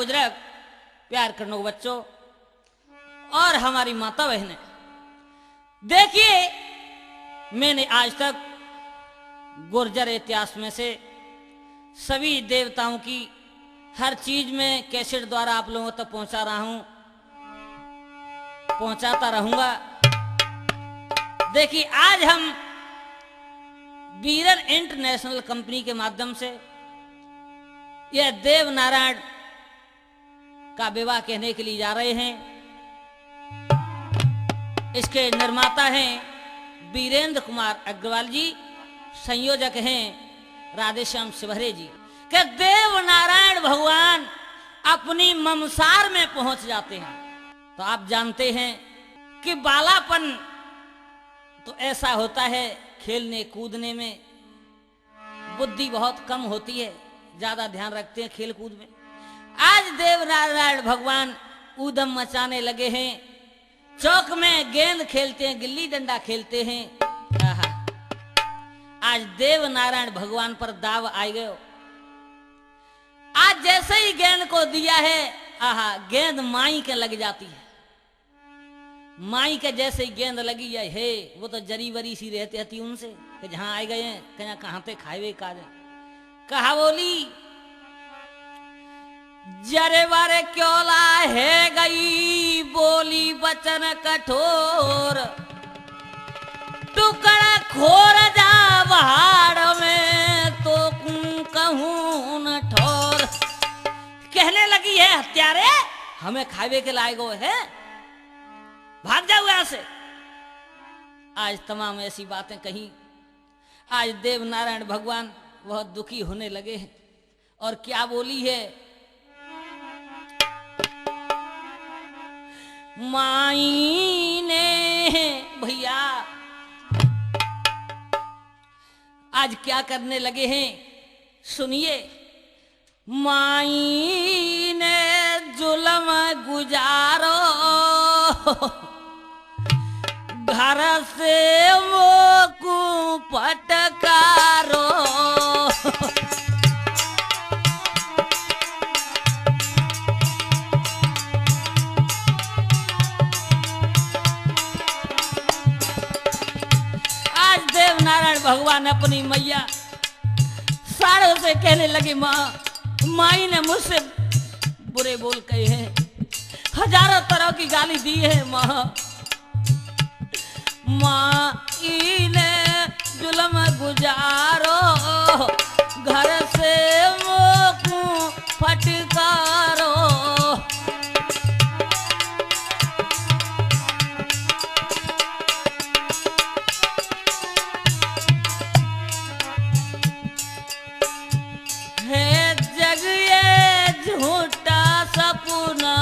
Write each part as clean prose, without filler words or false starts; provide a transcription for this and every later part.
बुजुर्ग, प्यार करने को बच्चों और हमारी माता बहनें, देखिए मैंने आज तक गुर्जर इतिहास में से सभी देवताओं की हर चीज में कैसेट द्वारा आप लोगों तक पहुंचा रहा हूं, पहुंचाता रहूंगा। देखिए आज हम वीरन इंटरनेशनल कंपनी के माध्यम से यह देव नारायण का विवाह कहने के लिए जा रहे हैं। इसके निर्माता हैं वीरेंद्र कुमार अग्रवाल जी, संयोजक हैं राधेश्याम शिवहरे जी। कि देव नारायण भगवान अपनी ममसार में पहुंच जाते हैं। तो आप जानते हैं कि बालापन तो ऐसा होता है, खेलने कूदने में बुद्धि बहुत कम होती है, ज्यादा ध्यान रखते हैं खेल कूद में। आज देव नारायण भगवान ऊधम मचाने लगे हैं, चौक में गेंद खेलते हैं, गिल्ली डंडा खेलते हैं। आज देव नारायण भगवान पर दाव आ गए। आज जैसे ही गेंद को दिया है, गेंद माई के लग जाती है। माई के जैसे ही गेंद लगी है, वो तो जरी वरी सी रहती थी उनसे कि जहां आए गए हैं कहां थे खाए का कहा बोली जरे बारे क्योला है गई, बोली वचन कठोर, टुकड़ा खोर जा पहाड़ में तो कहूं न ठोर। कहने लगी है हत्यारे, हमें खावे के लाए गए हैं, भाग जाओ यहां से। आज तमाम ऐसी बातें कही। आज देव नारायण भगवान बहुत दुखी होने लगे हैं और क्या बोली है, माई ने भैया आज क्या करने लगे हैं सुनिए। माई ने जुल्म गुजारो, घर से मोकू पटकारो। आज देव नारायण भगवान अपनी मैया सारों से कहने लगे, माँ माई ने मुझसे बुरे बोल कहे हैं, हजारों तरह की गाली दी है। माई ने जुल्म गुजारो, घर से मोकू फटकारो। है जग ये झूठा सपना,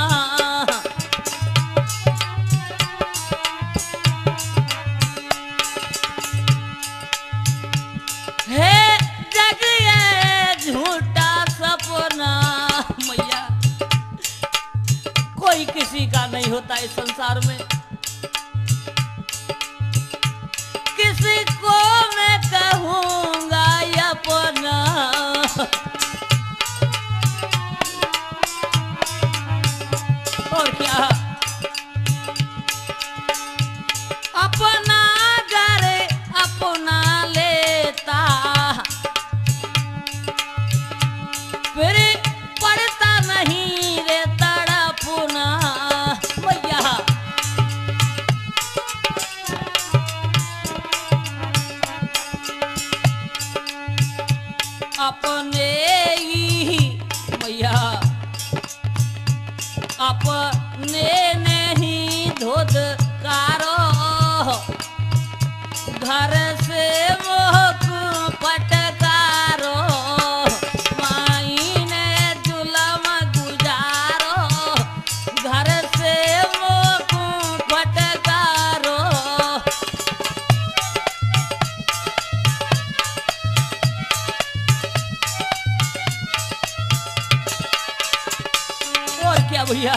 है जग ये झूठा सपना। मैया कोई किसी का नहीं होता इस संसार में, किसी को मैं कहूंगा अपना। और क्या अपना घर अपना लेता, फिर पड़ता नहीं रे तड़पना। भैया अपने ही भैया अपने नहीं धोधकारो, घर से मोहक पटकारो। माई ने जुल्म गुजारो, घर से मोहक पटकारो। और क्या भैया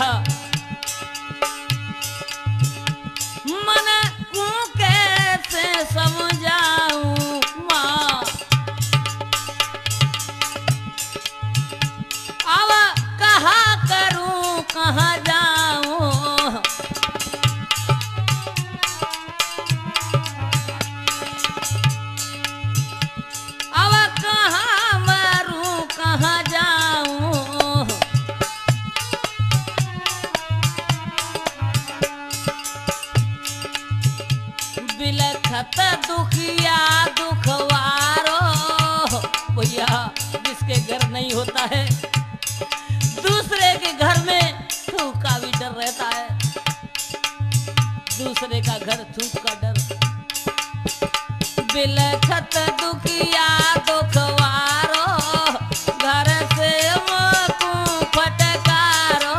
मन को कैसे समझाऊं माँ, अब कहा कर नहीं होता है। दूसरे के घर में थूक का भी डर रहता है, दूसरे का घर थूक का डर। बिलखत दुखिया दुखवारो, घर से मोकू फटकारो।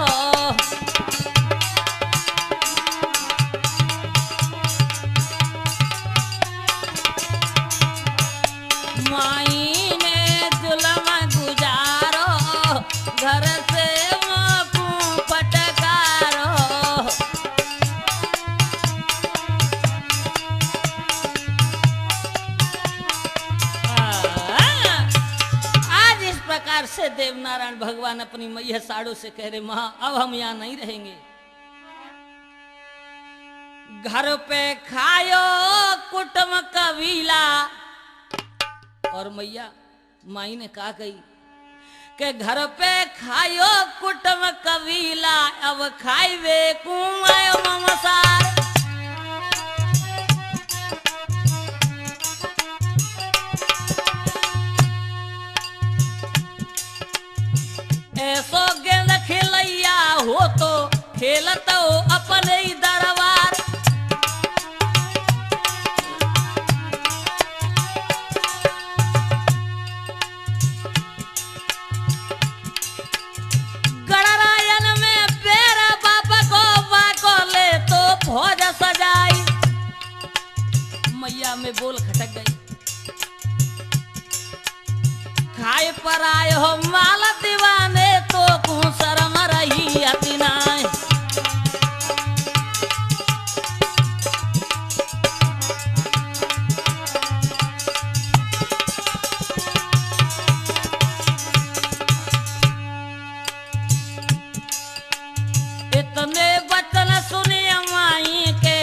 माई ने जुल्म गुजारो, घर से मोकू फटकारो। प्रकार से देवनारायण भगवान अपनी मैया साड़ों से कह रहे, मां अब हम यहां नहीं रहेंगे। घर पे खायो कुटुंब कबीला। और मैया माई ने कहा कही कि घर पे खायो कुटुंब कबीला, अब खाइबे कुआयो ममसार। ऐसो गेंद खेलैया हो तो खेलत हो अपने ही दरबार। गणरायन में पेरा बाबा को बाको ले तो भोज सजाई। मैया में बोल खटक गई, खाए पर आए हो माल दीवाने तो कू शर्म रही अतिनाय। इतने वचन सुनिए माई के,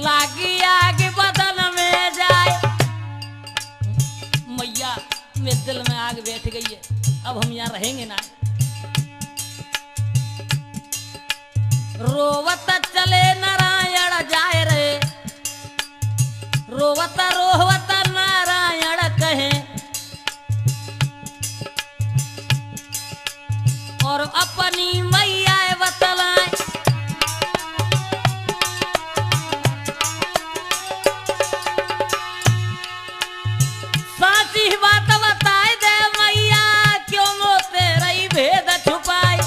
लागी आग बदन में जाए। मैया मेरे दिल में आग बैठ गई है, अब हम यहाँ रहेंगे ना। रोवत चले नारायण जाए रे, रोवत रोवत नारायण कहे। और अपनी मैया बतलाए, साची बात बताए दे मैया, क्यों मोते रही भेद छुपाई।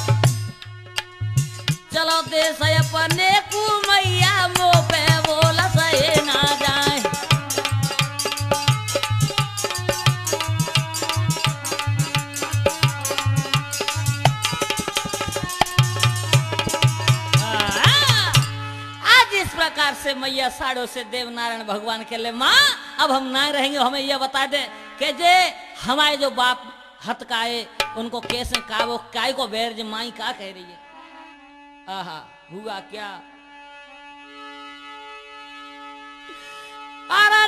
चलो देश अपने को मैया मो पे बोल सहे ना जाए। आज इस प्रकार से मैया साड़ों से देवनारायण भगवान के लिए, माँ अब हम ना रहेंगे, हमें यह बता दे कि जे हमारे जो बाप हतकाए उनको कैसे का वो काय को बैर जे माई का कह रही है। आहा हुआ क्या। अरे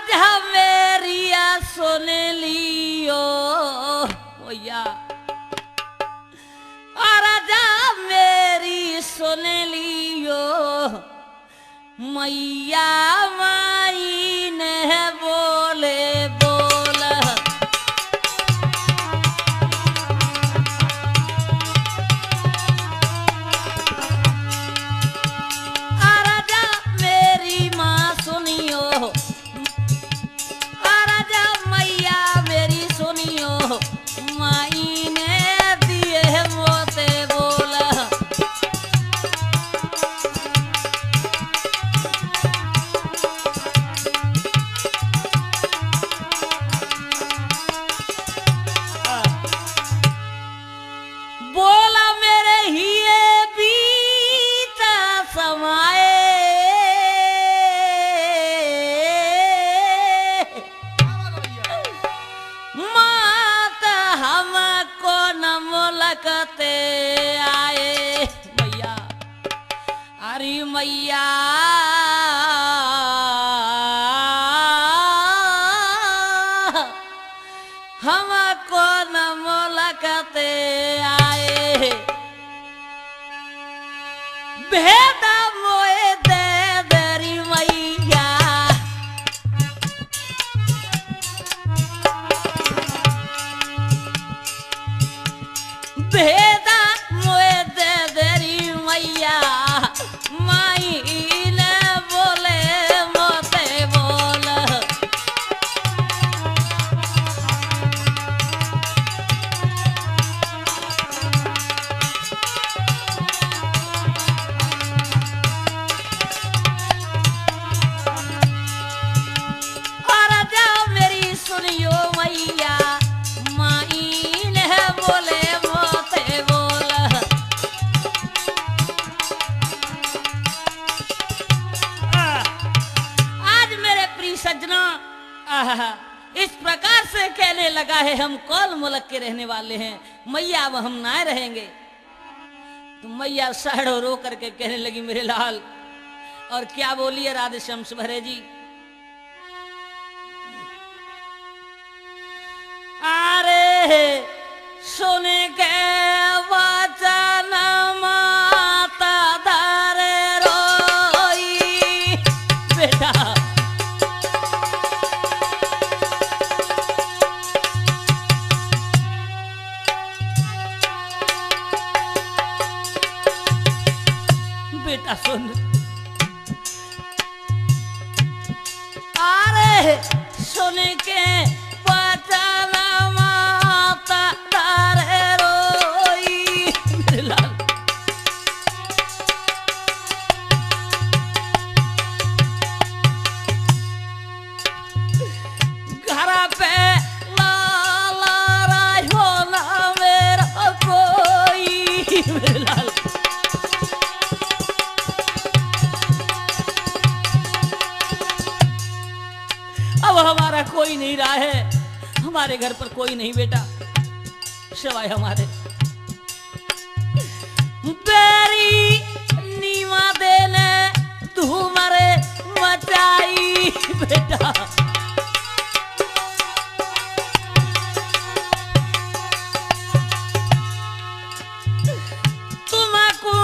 मेरिया सुने लियो भैया, अरे मेरी सुने लियो। मैया माई ने बोले बोल, आराजा मेरी माँ सुनियो, आराजा मैया मेरी सुनियो। माई ने दिए मोते बोल, बोला मेरे हिए बीता समाए। मात हमको न मुलकते आए। मैया अरे मैया हमको न मुलकते आए। भेद मोए दे दरी मैया, जो मैया माईन बोले मोते बोल। आज मेरे प्रिय सज्जना इस प्रकार से कहने लगा है, हम कौल मुलक के रहने वाले हैं मैया, अब हम ना रहेंगे। तो मैया साड़ो रो करके कहने लगी मेरे लाल, और क्या बोली है राधे श्याम सुभरे जी, अरे सुने के वचन माता धारे रोई। बेटा बेटा सुन, अरे सुन के वचन माता तारे रोई। मेरे लाल घर पे लाला राय हो ना मेरा कोई। मेरे लाल अब हमारा कोई नहीं रहा है, हमारे घर पर कोई नहीं बेटा सिवाय हमारे बेरी नीमा देने तू मरे मचाई। बेटा तुमको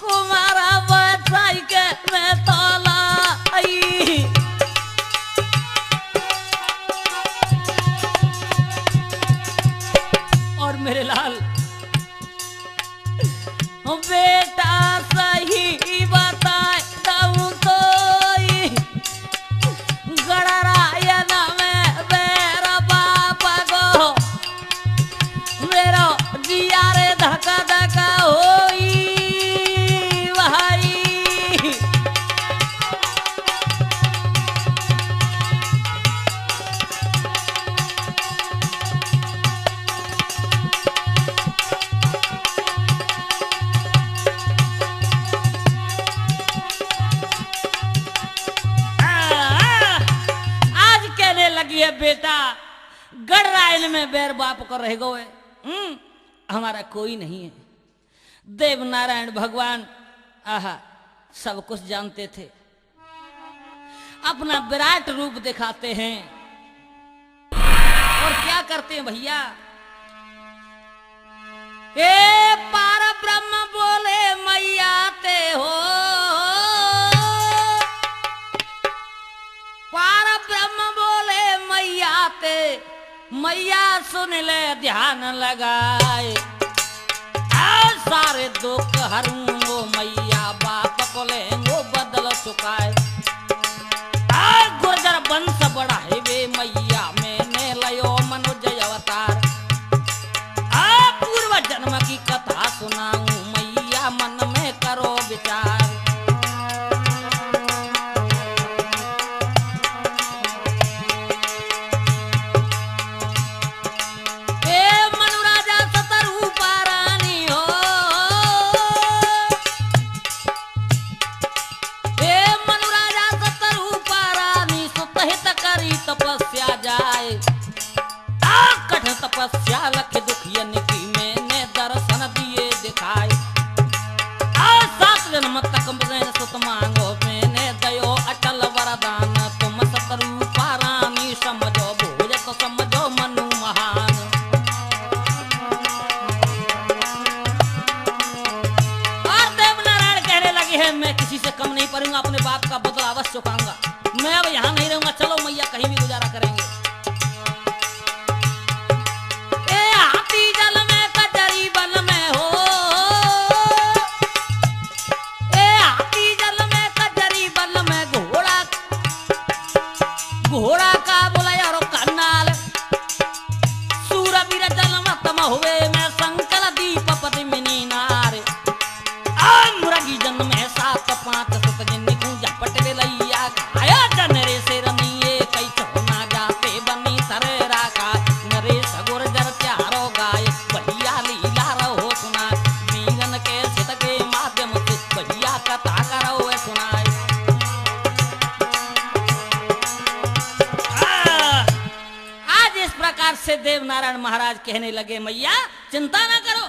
कुमारा बचाई के मैं तोला आई। और मेरे लाल बेटा सही बताए दाऊं तो गड़रायन में मेरा बापा को मेरा जिया रे धका धका होई भाई। लगी है बेटा गढ़रायन में बैर बाप को रह गए, हमारा कोई नहीं है। देव नारायण भगवान आहा सब कुछ जानते थे, अपना विराट रूप दिखाते हैं और क्या करते हैं भैया, ए पार ब्रह्म बोले मैया ते हो, पार ब्रह्म बोले मैया ते, मैया सुन ले ध्यान लगाए, सारे दुख हरूंगो मैया बाप को लेंगो बदल चुकाए, गुर्जर वंश बढ़ाए वे मैया मैंने लयो मनुज अवतार, पूर्व जन्म की कथा सुनाऊं मैया मन में करो विचार। तपस्या प्रकार से देव नारायण महाराज कहने लगे, मैया चिंता ना करो।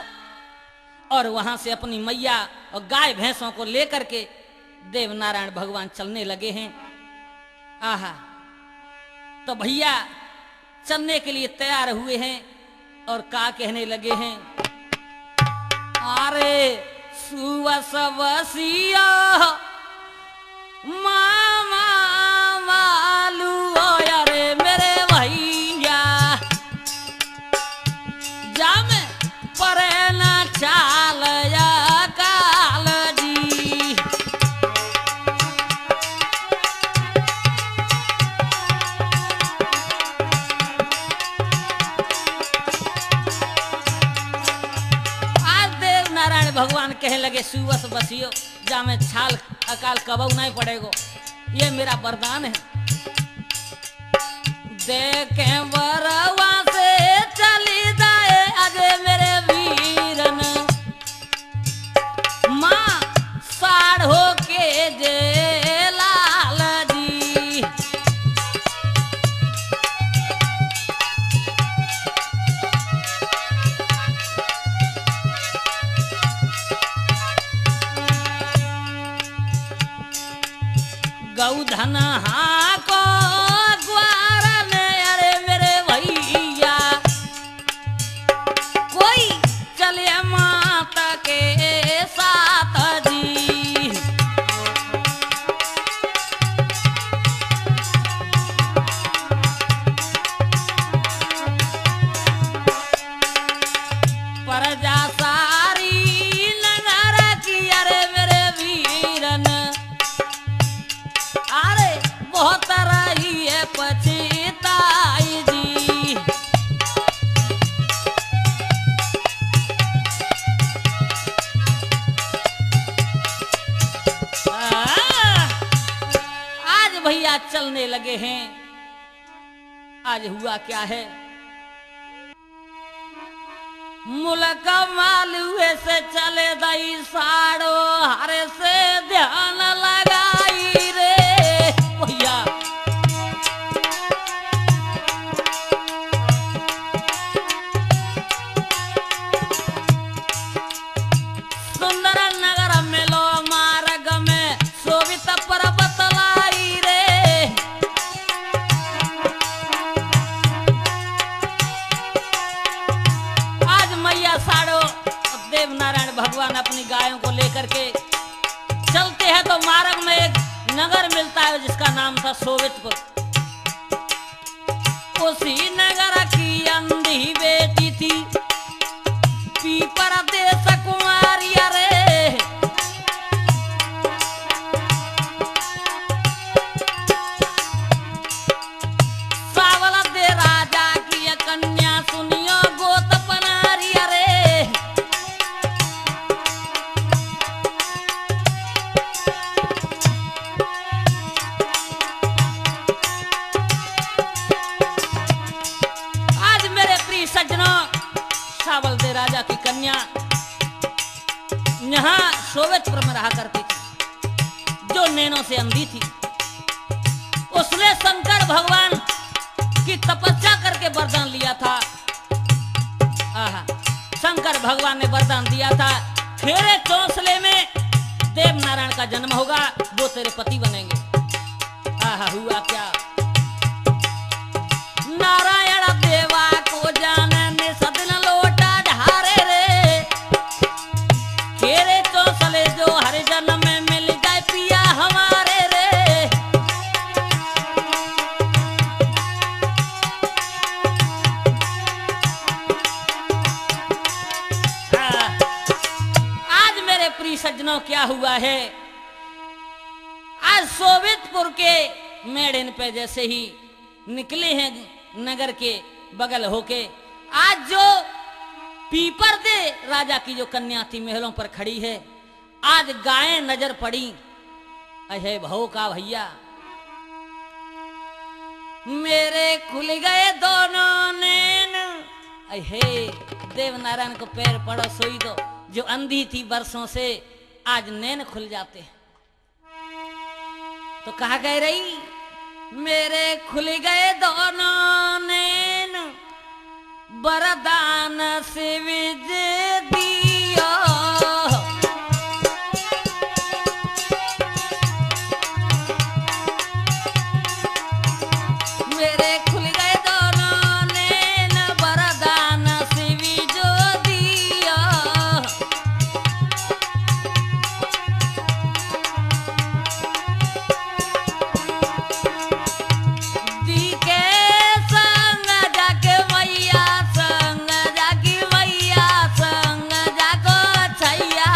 और वहां से अपनी मैया और गाय भैंसों को लेकर के देव नारायण भगवान चलने लगे हैं। आहा, तो भैया चलने के लिए तैयार हुए हैं और का कहने लगे हैं, अरे सुवस वसिया मामा मालू, अरे मेरे भैया जम परे न चाल या काल जी। आज देव नारायण भगवान कहे लगे, सुवस बसियो जा में छाल अकाल कबऊ नहीं पड़ेगो, ये मेरा वरदान है। देखे बरवा से चली जाए अजय मेरे वीरन, माँ साढ़ हो के जे लाल जी। गौधन हाँ को ग्वार ने, अरे मेरे भैया कोई चले माता के साथ जी। प्रजा सारी नगर की, अरे मेरे वीरन अरे बहुत रही है पछताई जी। आज भैया चलने लगे हैं। आज हुआ क्या है, मुल्क मालूए से चले दई साड़ो, हरे से ध्यान लगाई रे भैया। सुंदर नगर में लो मार्ग में शोभित पर्वत लाई रे। आज मैया साड़ो देव नारायण भगवान अपनी गायों को लेकर के चलते हैं, तो मार्ग में एक नगर मिलता है जिसका नाम था सोवितपुर। उसी नगर की अंधी बेटी थी पीपर देश कुमारी, रे सावल दे राजा की कन्या सुनियो गोत पनारी, रे सावल दे राजा की कन्या यहाँ सोवितपुर में रहा करती थी, जो नैनों से अंधी थी। उसने शंकर भगवान की तपस्या करके वरदान लिया था। आहा, शंकर भगवान ने वरदान दिया था, तेरे चौंसले में देव नारायण का जन्म होगा, वो तेरे पति बनेंगे। आहा, हुआ क्या, नारायण देवा को जानने सदन लोटा ढारे रे, तेरे चौंसले जो हर जन्म में मिल जाए पिया हमारे रे। आज मेरे प्रिय सज्जनों क्या हुआ है, आज सोवितपुर के मेड़न पे जैसे ही निकले हैं नगर के बगल होके, आज जो पीपर दे राजा की जो कन्या थी महलों पर खड़ी है, आज गायें नजर पड़ी। अहे भव का भैया, मेरे खुल गए दोनों नैन। अहे देव नारायण को पैर पड़ो सोई दो, जो अंधी थी बरसों से आज नैन खुल जाते हैं। तो कहा कह रही, मेरे खुल गए दोनों नैन, वरदान शिव जी दियो। मेरे खुल गए दोनों नैन वरदान शिव जो दियो। दी के संग जाके मैया संग जाकी मैया संग जाको छैया।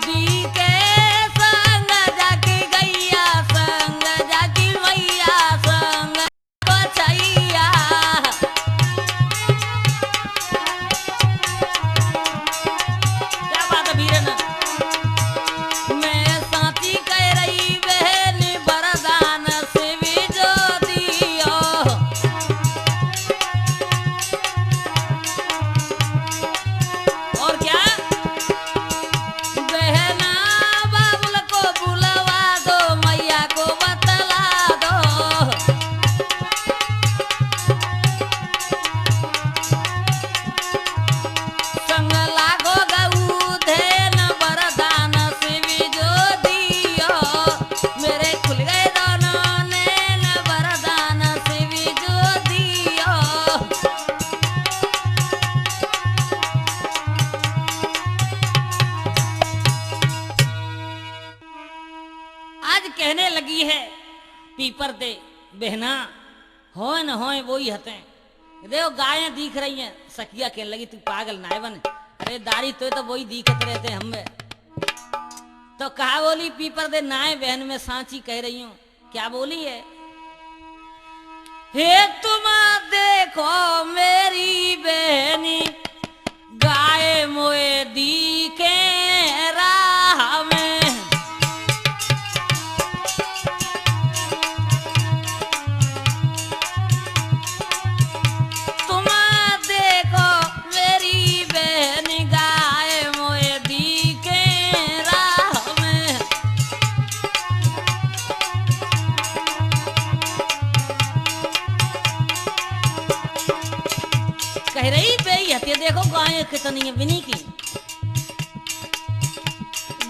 दी के संग जाकी गैया संग जाकी मैया संग जाको छैया। क्या बात है वीरन। मैं साथी कह रही बहन वरदान शिव जो दियो। और क्या बहना बाबुल को बुलवा दो मैया को बतला दो। संग लागो गऊ धैन वरदान शिव जो दियो। मेरे खुल गए दोनों नैन वरदान शिव जो दियो। आज कहने लगी है पीपर दे बहना होए न होए वो ही हते। देखो गायें दिख रही हैं। सखिया कहने लगी तू पागल नाय बन। अरे दाढ़ी तो वही दिखत रहते हमें। तो कहा बोली पीपर दे नाय बहन में सांची कह रही हूं। क्या बोली है। हे तुम देखो मेरी बहनी गाय मोए दिखे राह में। तुम देखो मेरी बहन गाय मोए दिखे राह में। कह रही बेई हते देखो गाय कितनी है बिनी की।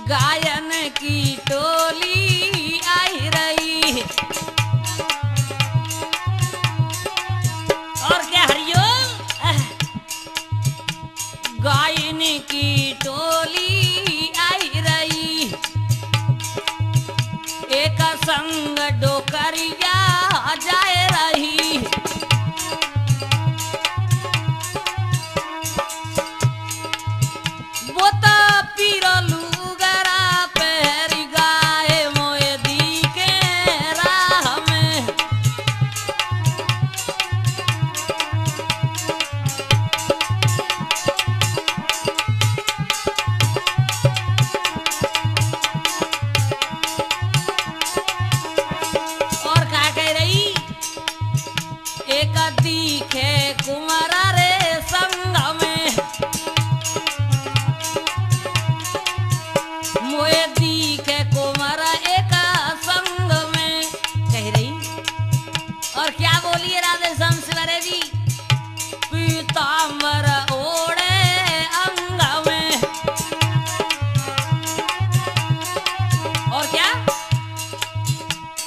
गायन की टोली आई रही। और क्या हरिओम गायन की टोली आई रही। एक संग डोकरिया जाए रही। वो तो पीरलू गरा पैर गाय मोए दिखे राह में। और क्या कह रही। एक दिखे कुमारा रे संग में। मोए दिखे कुमारा एक संग में। कह रही। और क्या बोलिए राधे श्याम शिवरे जी। पीताम्बर ओढ़े अंग में। और क्या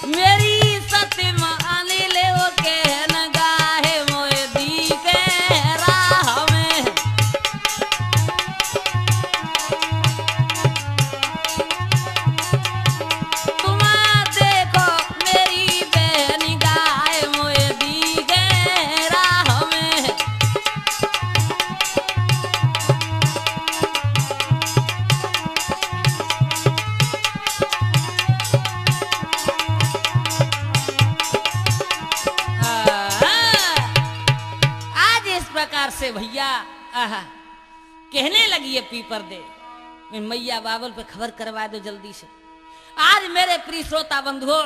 मेरी सती मानी ले वो कहन गाहे मोए दिखे राह में। तुम देखो मेरी बहन गाय मोए दिखे राह में। आज इस प्रकार से भैया कहने लगी है पीपर दे मैया बाबल पे खबर करवा दो जल्दी से। आज मेरे प्रिय श्रोता बंधुओं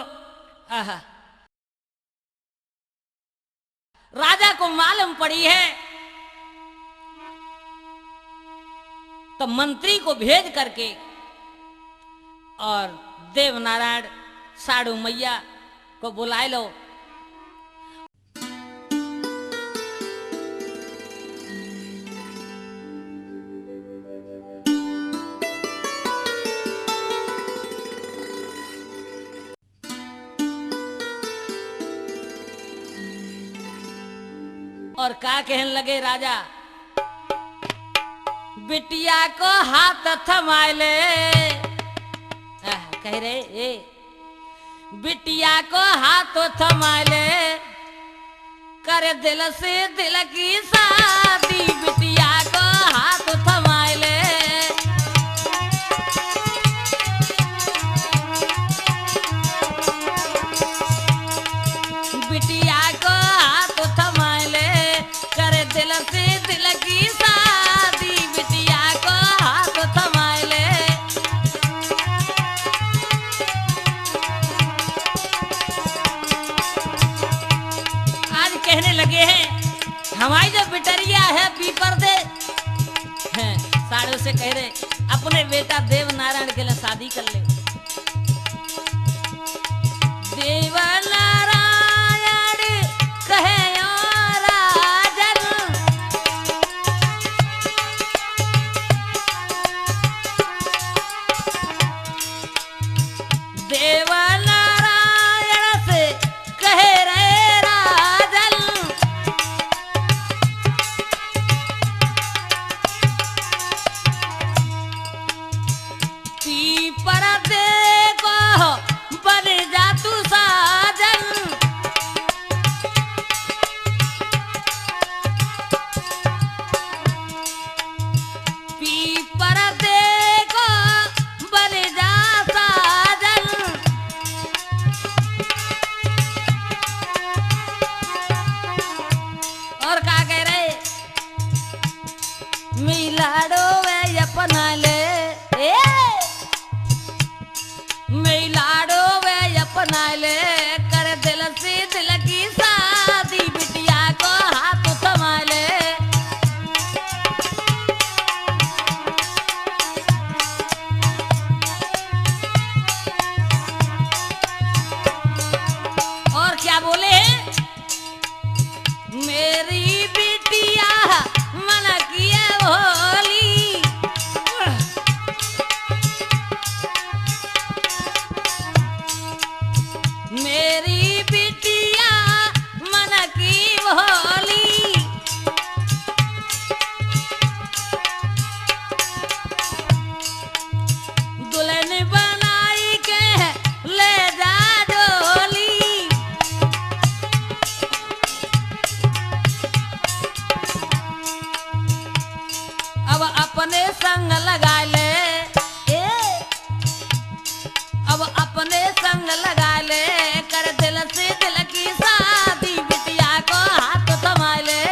राजा को मालूम पड़ी है तो मंत्री को भेज करके और देवनारायण साड़ू मैया को बुलाए लो। और क्या कहने लगे राजा, बिटिया को हाथ थमाए ले। कह रहे ए बिटिया को हाथ थमाए ले, करे दिल से दिल की शादी। बिटिया को हाथ थमाए ले, बिटिया को हाथ थमाए ले, करे दिल से दिल की शादी। बिटिया को हाथ थमाए ले। आज कहने लगे हैं हमारी जो बिटरिया है पीपर दे हैं, साड़ू से कह रहे अपने बेटा देव नारायण के लिए शादी कर ले। देव नारायण कहे राजन, देव नारायण से कहे रे राजन, पीपर देखो बन जा तू साजन। पीपर देखो बन जा साजन, और क्या कह रहे, मिलाड़ो वे अपना ले, मिलाड़ो वे अपना ले, कर दिल से दिल की शादी। बिटिया को हाथ थमा ले, और क्या बोले, मेरी बिटिया मन किए भोली, मेरी बिटिया मन की भोली, दुल्हन बनाई के ले जा डोली। अब अपने संग लगा ले, अब अपने संग लगा ले, कर दिल से दिल की शादी। बिटिया को हाथ थमा ले,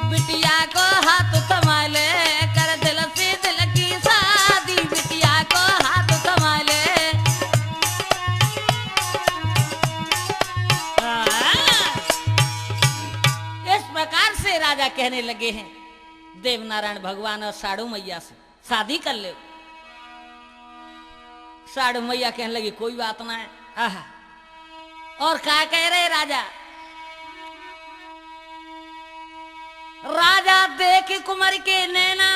बिटिया को हाथ थमा ले, कर दिल से दिल की शादी। बिटिया को हाथ थमा ले। इस प्रकार से राजा कहने लगे हैं देव नारायण भगवान और साड़ू मैया से शादी कर ले। साड़ू मैया कहने लगी कोई बात ना है। आहा, और क्या कह रहे राजा, राजा देख कुंवर के नैना,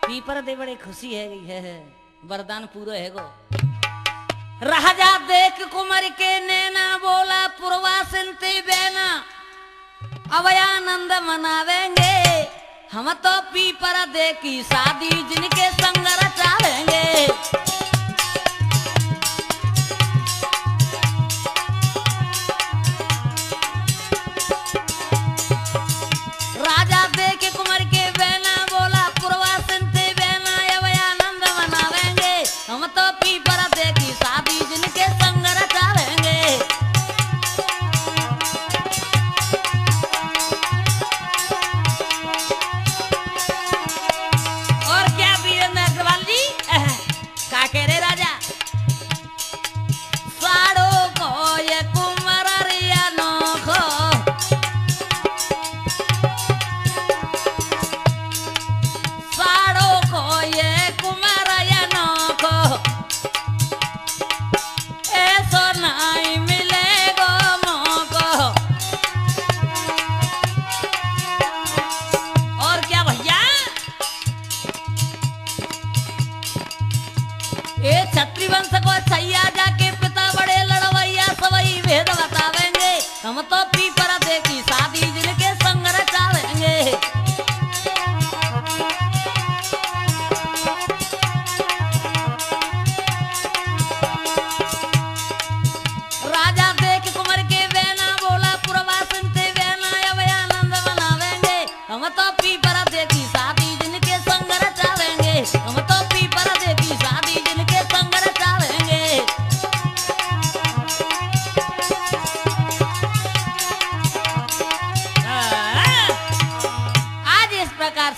पीपर दे बड़े खुशी है वरदान पूरा है गो। राजा देख कुंवर के नैना, बोला पुरवा सिंती बेना, अवयानंद मनावेंगे हम तो पीपर दे की शादी, जिनके संग रचावेंगे। राजा देख कुंवर के बेना, बोला पुरवा सिंती बेना, अवयानंद मनावेंगे हम तो पीपर दे की शादी, जिनके संग रचावेंगे।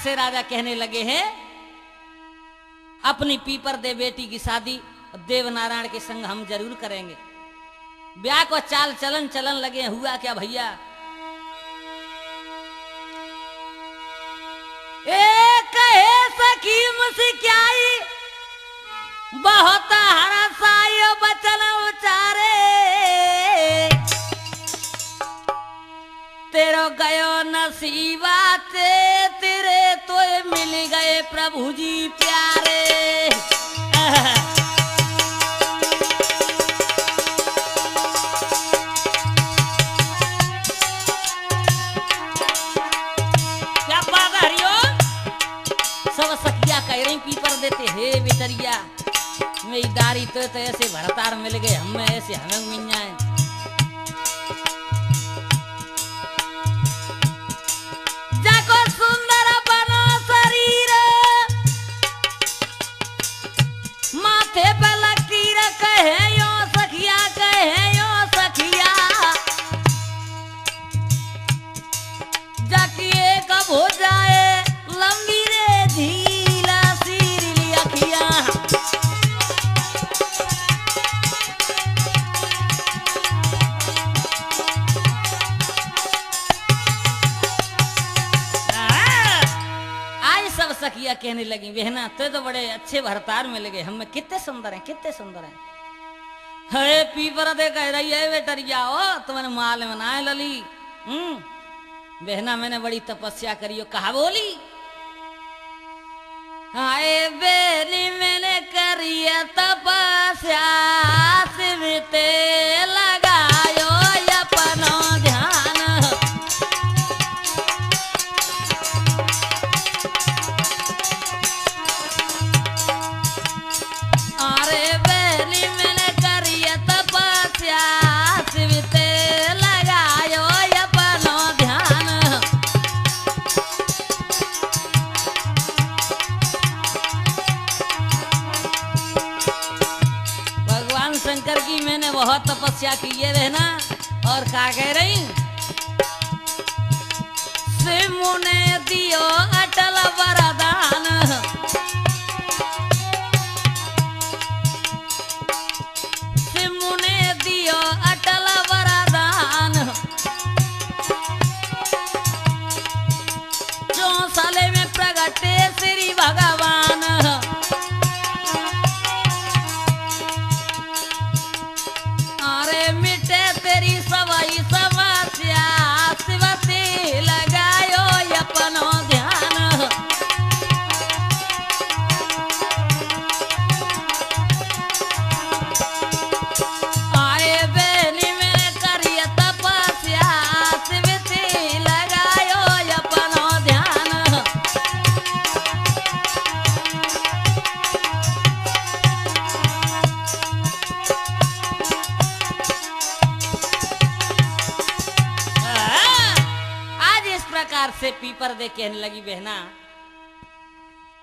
से राजा कहने लगे हैं अपनी पीपर दे बेटी की शादी देवनारायण के संग हम जरूर करेंगे। ब्याह को चाल चलन चलन लगे। हुआ क्या भैया, कहे सखी मुस्कियाई बहुत हरसाई बचन उचारे तेरो गयो नसीबा तेरे तो मिल गए प्रभु जी प्यारे। क्या बात है हरिओम। सब सखिया कह रही पीपर देते हे बेटरिया मेरी दारी तो ऐसे भरतार मिल गए हमें ऐसे हमें मिल जाए। जाको सुंदर बनो शरीर माथे पे लकीर कहे यो सखिया जाकी एक हो जाए लंबी रे झीला सीरी अखिया। सखिया कहने लगी बहना तो बड़े अच्छे भरतार में लगे हमें कितने सुंदर हैं कितने सुंदर हैं। हे पीपर दे कह रही है बेटरिया ओ तुमने माल बनाए लली। बहना मैंने बड़ी तपस्या करी कहा बोली हाय बेली मैंने करी तपस्या सिमते लगायो अपनो ध्यान। शंकर की मैंने बहुत तपस्या की है रहना और क्या कह रही सिमुने दियो अटल वरदान। सिमुने दियो अटल वरदान 4 साले में प्रगटे श्री भगवान। से पीपर दे कहने लगी बहना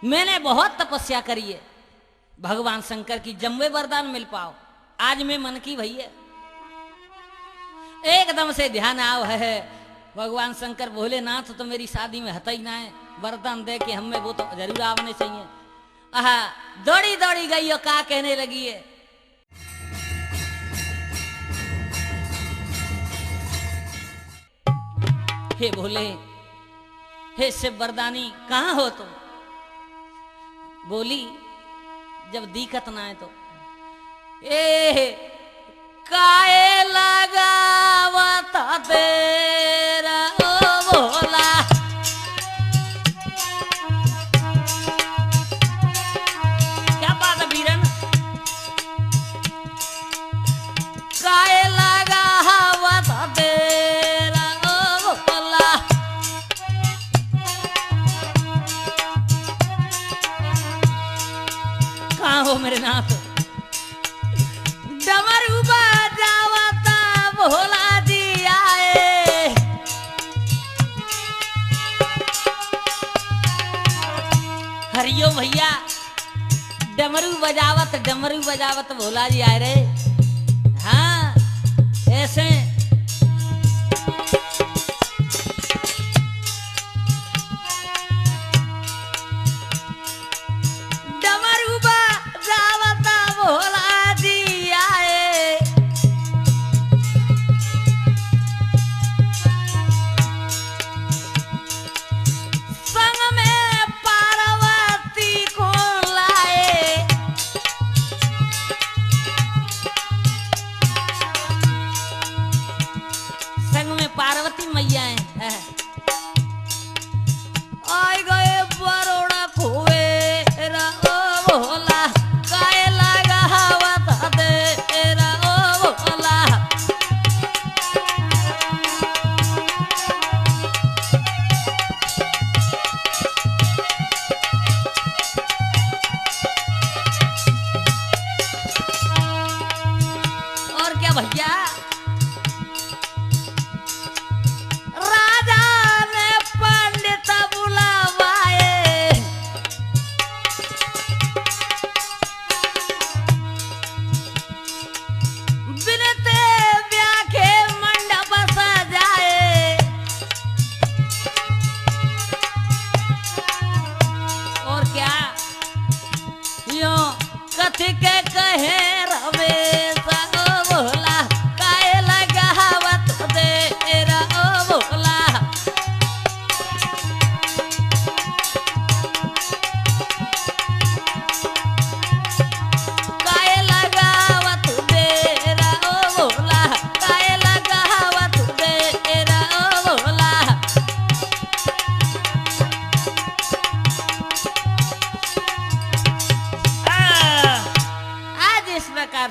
मैंने बहुत तपस्या करी है भगवान शंकर की जम्मे वरदान मिल पाओ। आज मैं मन की भैया एकदम से ध्यान आओ है भगवान शंकर भोलेनाथ तो मेरी शादी में हता ही ना है वरदान दे के हमें वो तो जरूर आवने चाहिए। आहा दौड़ी दौड़ी गई हो का कहने लगी है हे भोले हे शिव वरदानी कहाँ हो तुम। बोली जब दिक्कत ना है तो काए लगावत तेरा ओ भोला क्या बात है बीरन काए लगावत तेरा ओ भोला कहाँ हो मेरे नाथ डमरू बजावता भोला जी आए हरियो भैया डमरू बजावत भोला जी आए रे। हाँ ऐसे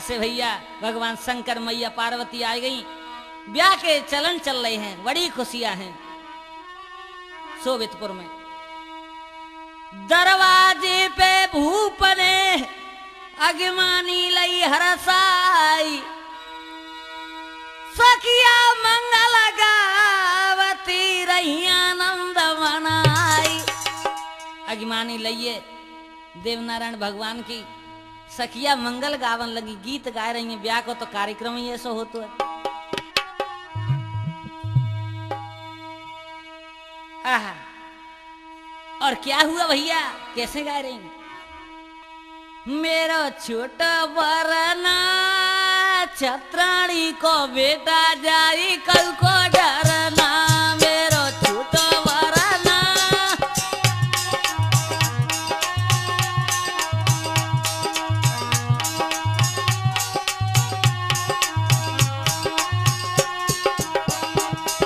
से भैया भगवान शंकर मैया पार्वती आ गई, ब्याह के चलन चल रहे हैं, बड़ी खुशियां हैं सोवितपुर में। दरवाजे पे भूप ने अगमानी लई हरसाई, सखिया मंगल गावती रही आनंद मनाई। अगमानी लइये देवनारायण भगवान की सखिया मंगल गावन लगी, गीत गा रही है। ब्याह को तो कार्यक्रम ही ऐसा होता है। आहा, और क्या हुआ भैया, कैसे गा रही? मेरा छोटा वरना छत्राणी को बेटा जाई कल को डरना, मेरो छोटा वरना।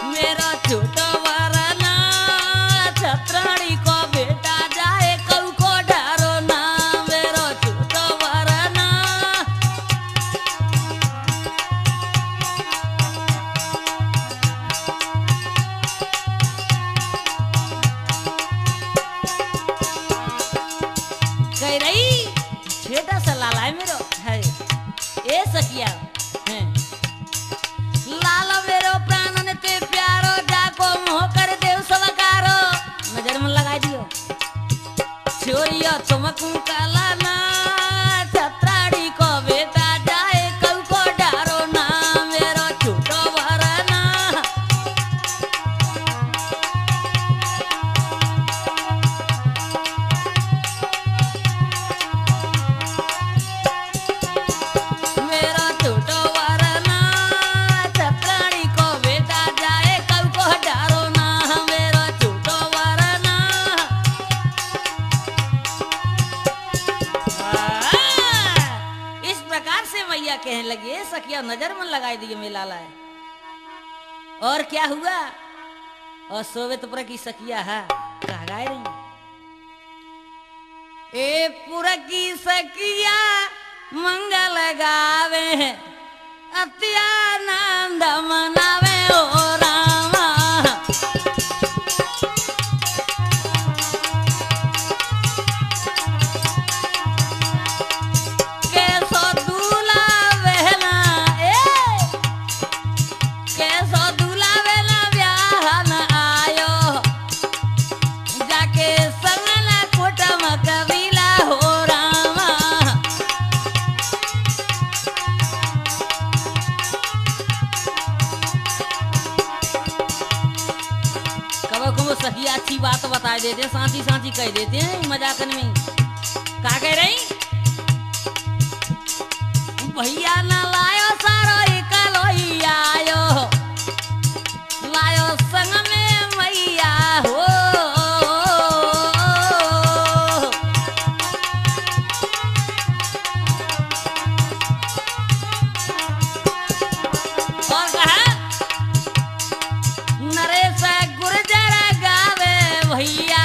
मेरा छोटा वरना छत्राणी को बेटा जाए कल को डरना, मेरो छोटा वरना। कह रही छोटा सा लाला है मेरो है ए सखिया है, लाला मेरो प्राण ने ते प्यारो, जाको मोह कर देव सवकारो। नजर में लगा दियो छोरिया तुमको कालाना, छत्राड़ी को बेटा जाए कल को डारो ना, मेरो छोटो वरना। मेरा छोटो वरना छत्राड़ी को बेटा जाए कल को डारो ना, मेरा छोटो वरना। इस प्रकार से मैया कहने लगी, "ए सखिया नजर मन लगाई दिए मेला लाए।" और क्या हुआ? और सोवितपुर की सखिया है कहा गाय रही, ए पुर की सखिया मंगल गावे, अत्यानंद मनावे ओ रामा। कैसो दूल्हा बहना कैसो दूल्हा बहना ब्याह न आयो, जाके संगन कुटुम कबीला हो रामा। कब को सखी अच्छी बात बता देते हैं, सांची सांची कह देते हैं मजाकन में। का कह रही? भैया न लायो सारो इकलोई आयो, लायो संग में मैया हो। और कहा नरेश गुर्जर गावे भैया,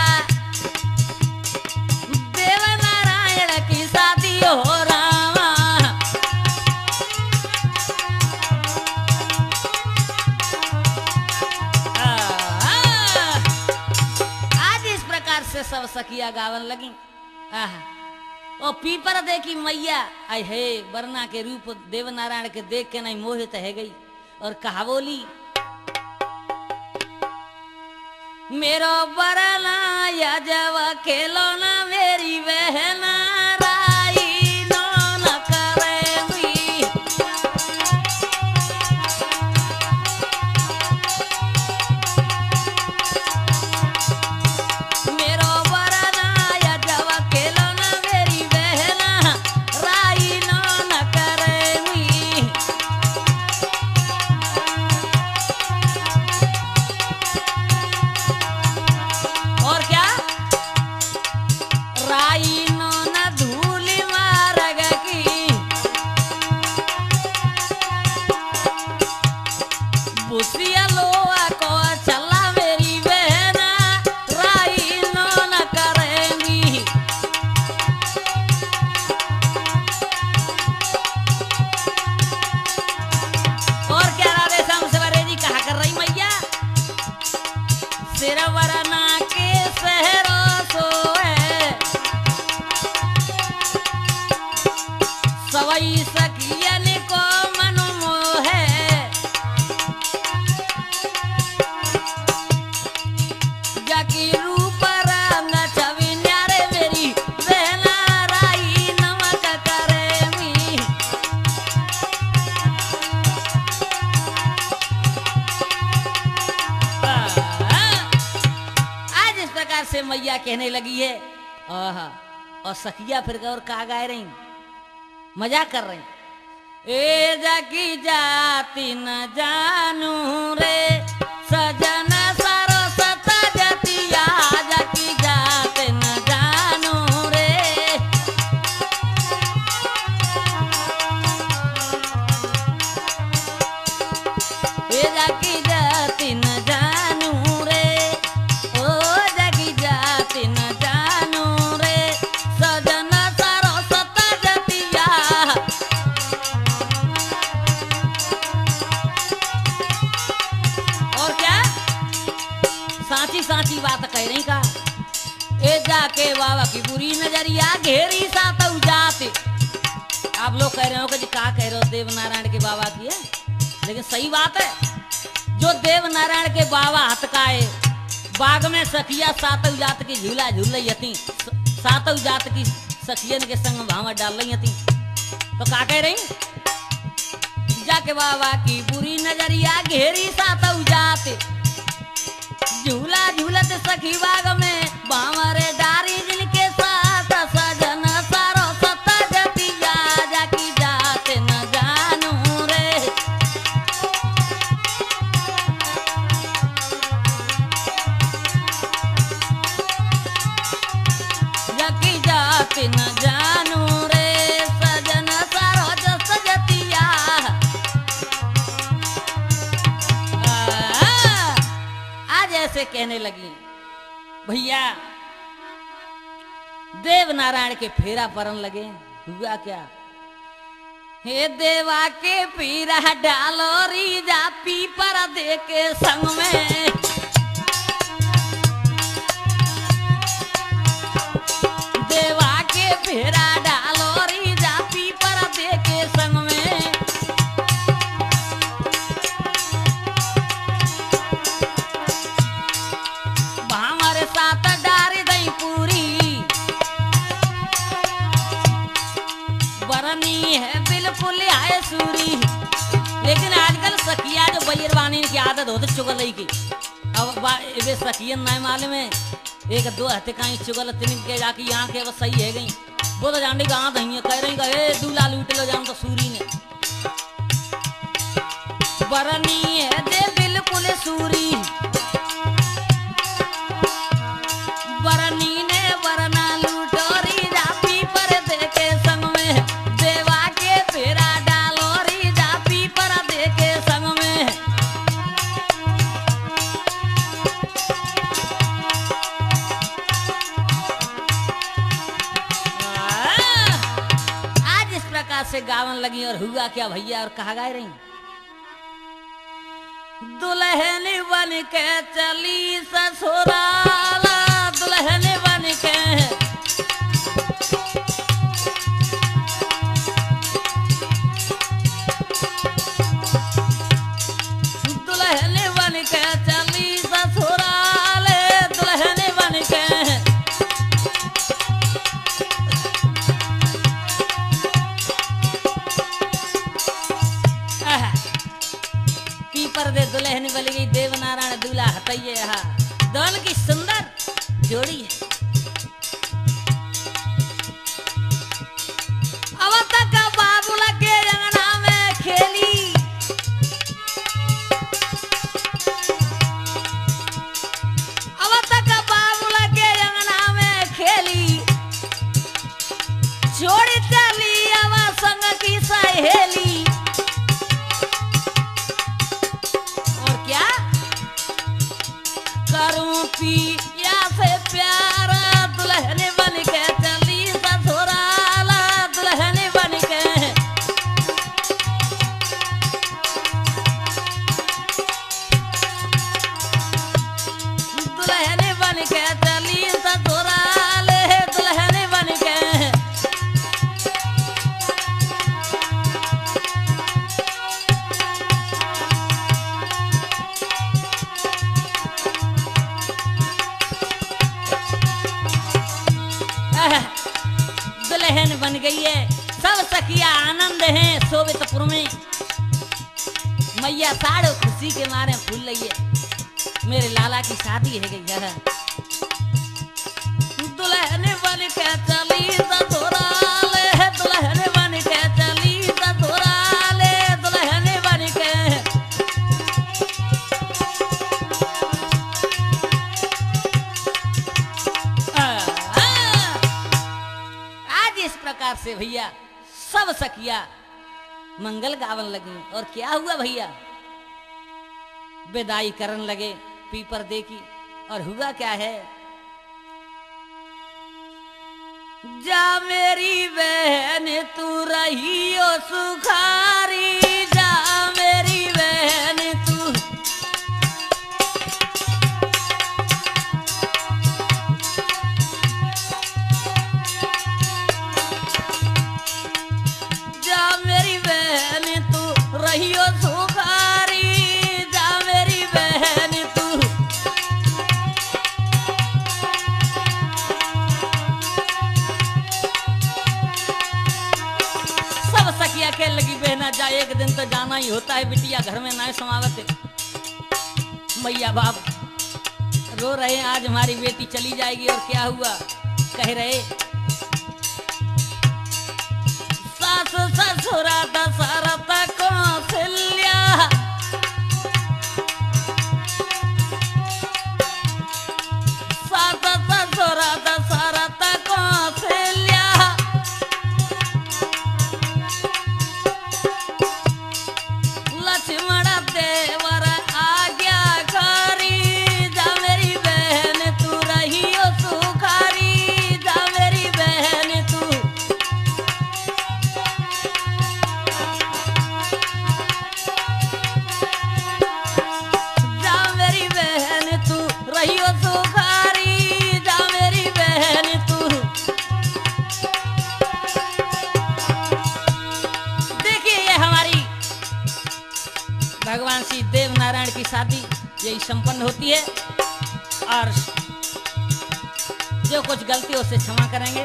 देव नारायण की शादी हो रामा। आज इस प्रकार से सब सखिया गावन लगी। आहा, ओ पीपर देखी मैया आई है, वरना के रूप देव नारायण के देख के नहीं मोहित है गई। और कहा बोली, मेरो बरना या जब खेलो ना मेरी बहना, राई नो न करेंगी। मेरो बरना या जब खेलो ना मेरी बहना, राई नो न करेंगी। और क्या? राई नो पटना के शहरों सोए सवई सखियन को मन मोहे जाकी रूप राम छवि न्यारे मेरी बहना राई नमक करे मी आज इस प्रकार से मैया कहने लगी है आहा और सखिया फिर और कहा गा रही मजाक कर रही ए जाकी जाति न जानू रे सजन सारो सता जतिया जाकी जाति न जानू रे ए जाकी जाति न जानू रे ओ जाकी जाति न जानू रे सजन सारो सता जतिया और क्या साची साची बात कह रही का ए जाके बाबा की बुरी नजरिया घेरी सात जाते आप लोग कह रहे हो कि जी का कह रहे हो देव नारायण के बाबा की है लेकिन सही बात है जो देव नारायण के बाबा हतकाए बाग में सखिया सातव जात की झूला झूल रही थी सातव जात की सखियन के संग भावा डाल रही थी तो का कह रही जाके बाबा की बुरी नजरिया घेरी सातव जात झूला झूलत सखी बाग में भावरे डारी जिनके साथ सजन सारो सता जतिया जाकी जात न जानू रे जाकी जात न जानू रे सजन सारो जस जतिया आज ऐसे कहने लगी भैया देव नारायण के फेरा परन लगे हुआ क्या हे देवा के पीरा डालो रीजा पीपर दे के संग में देवा के फेरा डालो रीजा पीपर दे के संग में हमारे साथ डारी दई पूरी बरनी है बिल्कुल आए सूरी लेकिन आजकल सखिया जो बैरवानी की आदत होती चुगल की अब वे सखियन नहीं मालूम है एक दो हथे कहीं चुगल तीन के जाके यहाँ के बस सही है गई वो तो जाने कहाँ दही कह रही कहे दूल्हा लूट लो जान तो सूरी ने बरनी है दे बिल्कुल सूरी बरनी ने बरना लूटोरी जापी पर देखे संग में देवा के फेरा डालोरी जापी पर देखे संग में आज इस प्रकार से गावन लगी और हुआ क्या भैया और कहा गा रही दुल्हन बन के चली ससुराला दुल्हन बन के दुल्हन बन के चली ससुराल दुल्हन बन के पीपर दे दुल्हन बन गई देव नारायण दूल्हा हटइये दोनों की सुंदर जोड़ी है अब तक बाबूला के अंगना में खेली अब तक बाबूला के अंगना में खेली छोड़ी चली अब संग की सहेली करूं पिया से प्यार दुल्हन बन के चली ससुराल दुल्हन बन के दुल्हन बन बन के चली ससुराले दुल्हन बन के। दुल्हन बन गई है, सब सखिया आनंद हैं सोवितपुर में। मैया साड़ो खुशी के मारे फूल रही है, मेरे लाला की शादी है गई है। दुल्हन बन के चली ससुराले दुल्हन बन के चली ससुराले दुल्हन बन के। आज इस प्रकार से भैया सब सखिया मंगल गावन लगी। और क्या हुआ भैया, विदाई करन लगे पीपर दे की। और हुआ क्या है, जा मेरी बहन तू रही ओ सुखारी, जा मेरी बहन तू। जा मेरी बहन तू रही ओ सुखारी, जा मेरी बहन तू। सब सखिया के लगी बहना जा, एक दिन तो जाना ही होता है, बिटिया घर में ना समावत। मैया बाप रो रहे हैं, आज हमारी बेटी चली जाएगी। और क्या हुआ, कह रहे सास ससुरा दशरथ कौशल्या, सास ससुरा दशरथ कौशल्या। लक्ष्मण देवर आज्ञाकारी, जा मेरी बहन तू रही ओ सुखारी, जा मेरी बहन तू। जा मेरी बहन तू रही ओ सुखारी, जा मेरी बहन तू। देखिए ये हमारी भगवान श्री देव नारायण की शादी यही संपन्न होती है। और जो कुछ गलती उसे क्षमा करेंगे।